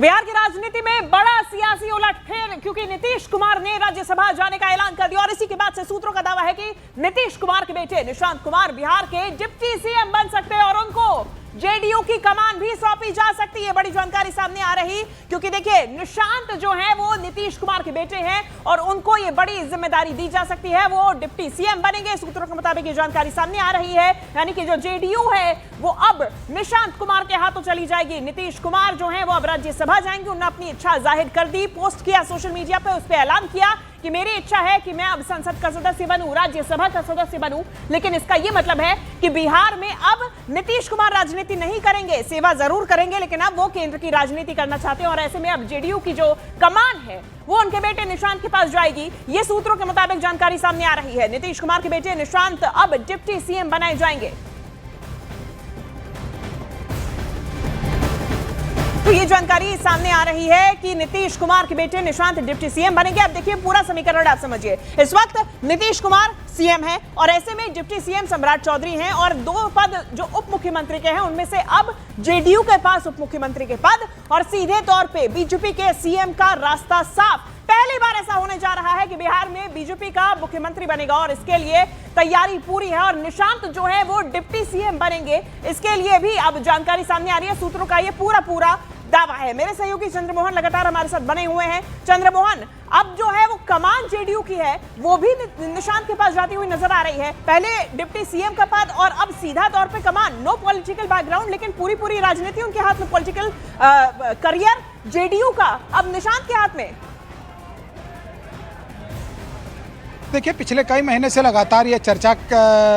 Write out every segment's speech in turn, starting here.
बिहार की राजनीति में बड़ा सियासी उलटफेर, क्योंकि नीतीश कुमार ने राज्यसभा जाने का ऐलान कर दिया और इसी के बाद से सूत्रों का दावा है कि नीतीश कुमार के बेटे निशांत कुमार बिहार के डिप्टी सीएम बन सकते हैं और उनको जेडीयू की कमान भी सौंपी जा सकती है। बड़ी जानकारी सामने आ रही, क्योंकि देखिए निशांत जो है वो नीतीश कुमार के बेटे हैं और उनको ये बड़ी जिम्मेदारी दी जा सकती है, वो डिप्टी सीएम बनेंगे। सूत्रों के मुताबिक ये जानकारी सामने आ रही है, यानी कि जो जेडीयू है वो अब निशांत कुमार के हाथों चली जाएगी। नीतीश कुमार जो है वो अब राज्यसभा जाएंगे। उन्होंने अपनी इच्छा जाहिर कर दी, पोस्ट किया सोशल मीडिया पे, उस पर ऐलान किया कि मेरी इच्छा है कि मैं अब संसद का सदस्य बनूं, राज्यसभा का सदस्य बनूं। लेकिन इसका यह मतलब है कि बिहार में अब नीतीश कुमार राजनीति नहीं करेंगे, सेवा जरूर करेंगे, लेकिन अब वो केंद्र की राजनीति करना चाहते हैं और ऐसे में अब जेडीयू की जो कमान है वो उनके बेटे निशांत के पास जाएगी। ये सूत्रों के मुताबिक जानकारी सामने आ रही है। नीतीश कुमार के बेटे निशांत अब डिप्टी सीएम बनाए जाएंगे। तो ये जानकारी सामने आ रही है कि नीतीश कुमार के बेटे निशांत डिप्टी सीएम बनेंगे। अब देखिए पूरा समीकरण आप समझिए। इस वक्त नीतीश कुमार सीएम है और ऐसे में डिप्टी सीएम सम्राट चौधरी हैं और दो पद जो उप मुख्यमंत्री के हैं उनमें से अब जेडीयू के पास उप मुख्यमंत्री के पद और सीधे तौर पे बीजेपी के सीएम का रास्ता साफ। पहली बार ऐसा होने जा रहा है कि बिहार में बीजेपी का मुख्यमंत्री बनेगा और इसके लिए तैयारी पूरी है और निशांत जो है वो डिप्टी सीएम बनेंगे। इसके लिए भी अब जानकारी सामने आ रही है। सूत्रों का ये पूरा दावा है। मेरे सहयोगी चंद्रमोहन लगातार हमारे साथ बने हुए हैं। चंद्रमोहन, अब जो है वो कमान जेडीयू की है वो भी निशांत के पास जाती हुई नजर आ रही है। पहले डिप्टी सीएम का पद और अब सीधा तौर पे कमान। नो पॉलिटिकल बैकग्राउंड, लेकिन पूरी राजनीति उनके हाथ में, पॉलिटिकल करियर जेडीयू का अब निशांत के हाथ में। देखिए, पिछले कई महीने से लगातार यह चर्चा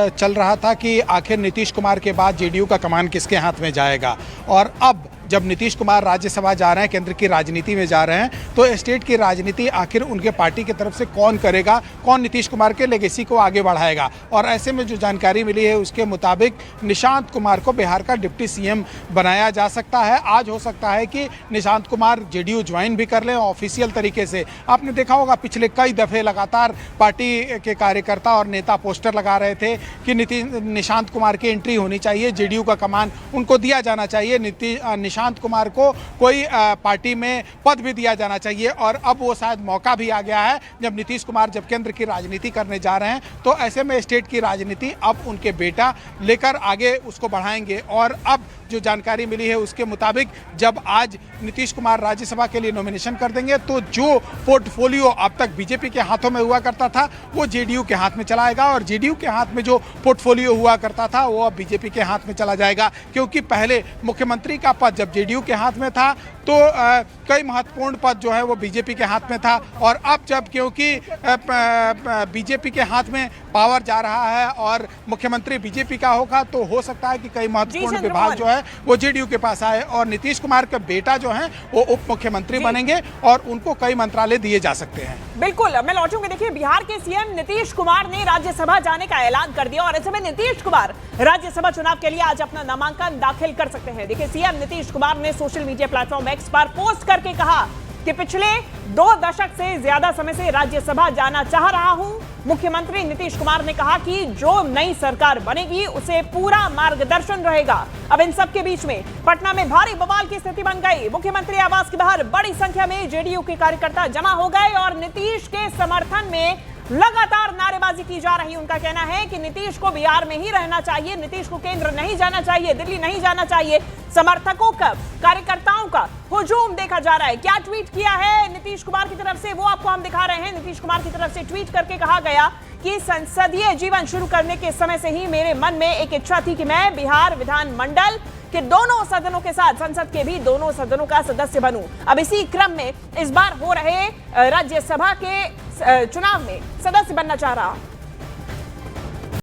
चल रहा था कि आखिर नीतीश कुमार के बाद जेडीयू का कमान किसके हाथ में जाएगा। और अब जब नीतीश कुमार राज्यसभा जा रहे हैं, केंद्र की राजनीति में जा रहे हैं, तो स्टेट की राजनीति आखिर उनके पार्टी की तरफ से कौन करेगा, कौन नीतीश कुमार के लेगेसी को आगे बढ़ाएगा। और ऐसे में जो जानकारी मिली है उसके मुताबिक निशांत कुमार को बिहार का डिप्टी सीएम बनाया जा सकता है। आज हो सकता है कि निशांत कुमार जेडीयू ज्वाइन भी कर लें ऑफिशियल तरीके से। आपने देखा होगा पिछले कई दफ़े लगातार पार्टी के कार्यकर्ता और नेता पोस्टर लगा रहे थे कि निशांत कुमार की एंट्री होनी चाहिए, जेडीयू का कमान उनको दिया जाना चाहिए, निशांत कुमार को कोई पार्टी में पद भी दिया जाना चाहिए। और अब वो शायद मौका भी आ गया है, जब नीतीश कुमार जब केंद्र की राजनीति करने जा रहे हैं तो ऐसे में स्टेट की राजनीति अब उनके बेटा लेकर आगे उसको बढ़ाएंगे। और अब जो जानकारी मिली है उसके मुताबिक जब आज नीतीश कुमार राज्यसभा के लिए नॉमिनेशन कर देंगे तो जो पोर्टफोलियो अब तक बीजेपी के हाथों में हुआ करता था वो जेडीयू के हाथ में चला आएगा और जेडीयू के हाथ में जो पोर्टफोलियो हुआ करता था वो अब बीजेपी के हाथ में चला जाएगा। क्योंकि पहले मुख्यमंत्री का पद जब जेडीयू के हाथ में था तो कई महत्वपूर्ण पद जो है वो बीजेपी के हाथ में था और अब जब क्योंकि बीजेपी के हाथ में पावर जा रहा है और मुख्यमंत्री बीजेपी का होगा तो हो सकता है कि कई महत्वपूर्ण विभाग जो है वो जेडीयू के पास आए और नीतीश कुमार का बेटा जो है वो उप मुख्यमंत्री बनेंगे और उनको कई मंत्रालय दिए जा सकते हैं। बिल्कुल, मैं लौटूंगी। देखिए, बिहार के सीएम नीतीश कुमार ने राज्यसभा जाने का ऐलान कर दिया और ऐसे में नीतीश कुमार राज्यसभा चुनाव के लिए आज अपना नामांकन दाखिल कर सकते हैं। देखिए, सीएम नीतीश कुमार ने सोशल मीडिया प्लेटफॉर्म एक्स पर पोस्ट करके कहा कि पिछले 2 दशक से ज्यादा समय से राज्यसभा जाना चाह रहा हूं। मुख्यमंत्री नीतीश कुमार ने कहा कि जो नई सरकार बनेगी उसे पूरा मार्गदर्शन रहेगा। अब इन सब के बीच में पटना में भारी बवाल की स्थिति बन गई। मुख्यमंत्री आवास के बाहर बड़ी संख्या में जेडीयू के कार्यकर्ता जमा हो गए और नीतीश के समर्थन में लगातार नारेबाजी की जा रही। उनका कहना है कि नीतीश को बिहार में ही रहना चाहिए, नीतीश को केंद्र नहीं जाना चाहिए, दिल्ली नहीं जाना चाहिए। समर्थकों का, कार्यकर्ताओं का हुजूम देखा जा रहा है। क्या ट्वीट किया है नीतीश कुमार की तरफ से वो आपको हम दिखा रहे हैं। नीतीश कुमार की तरफ से ट्वीट करके कहा गया कि संसदीय जीवन शुरू करने के समय से ही मेरे मन में एक इच्छा थी कि मैं बिहार विधानमंडल के दोनों सदनों के साथ संसद के भी दोनों सदनों का सदस्य बनूं। अब इसी क्रम में इस बार हो रहे राज्यसभा के चुनाव में सदस्य बनना चाह रहा।